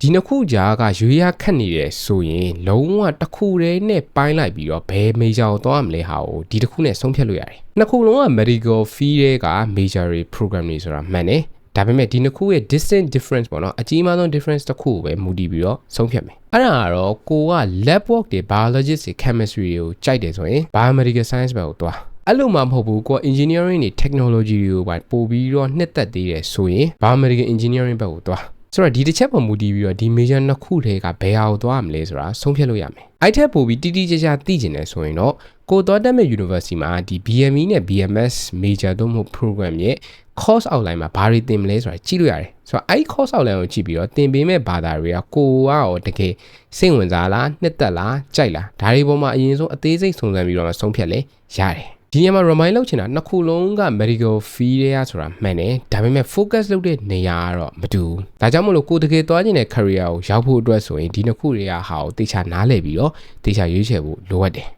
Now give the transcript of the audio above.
ဒီနှစ်ခုကြားကရွေးရခတ်နေတယ်ဆိုရင်လုံးဝတစ်ခုတည်းနဲ့ပိုင်းလိုက်ပြီးတော့ဘယ် major ကိုသွားမလဲဟာကိုဒီတစ်ခုနဲ့ဆုံးဖြတ်လို့ရတယ်နှစ်ခုလုံးက medical field တွေက major program တွေဆိုတာမှန်တယ်ဒါပေမဲ့ဒီနှစ်ခုရဲ့ distinct difference ပေါ့နော်အကြီးမားဆုံး difference တစ်ခုကိုပဲမူတည်ပြီးတော့ဆုံးဖြတ်မယ်အဲ့ဒါကတော့ကိုက lab work တွေ biologist တွေ chemistry တွေကိုကြိုက်တယ်ဆိုရင် biomedical science ဘက်ကိုသွားအဲ့လိုမှမဟုတ်ဘူးကို engineering တွေ technology တွေကိုပို့ပြီးတော့နှစ်သက်သေးတယ်ဆိုရင် biomedical engineering ဘက်ကိုသွားဆိုတော့ဒီတစ်ချက်ပေါ်မူတည်ပြီးတော့ဒီ major နှစ်ခုထဲကဘယ်ဟာကိုသွားမလဲဆိုတာဆုံးဖြတ်လို့ရမယ်အဲ့ထက်ပိုပြီးတိတိကျကျသိကျင်တယ်ဆိုရင်တော့ကိုသွားတက်မဲ့ university မှာဒီ BME နဲ့ BMS major တို့မှ program ရဲ့ course outline မှာဘာတွေသင်မလဲဆိုတာကြည့်လို့ရတယ်ဆိုတော့အဲ့ course outline ကိုကြည့်ပြီးတော့သင်ပေးမဲ့ဘာသာတွေကကိုရောတကယ်စိတ်ဝင်စားလားနှစ်သက်လားကြိုက်လားဒါတွေပေါ်မှာအရင်ဆုံးအသေးစိတ်စုံစမ်းပြီးတော့ဆုံးဖြတ်လဲရတယ်ဒီနေရာမှာ remind လုပ်ချင်တာနှစ်ခုလုံးက medical field တွေကဆိုတာမှန်တယ်ဒါပေမဲ့ focus လုပ်တဲ့နေရာကတော့မတူဘူးဒါကြောင့်မလို့ကိုတကယ်သွားချင်တဲ့ career ကိုရောက်ဖို့အတွက်ဆိုရင်ဒီနှစ်ခုတွေကဟာကိုတေချာနားလည်ပြီးတော့တေချာရွေးချယ်ဖို့လိုအပ်တယ်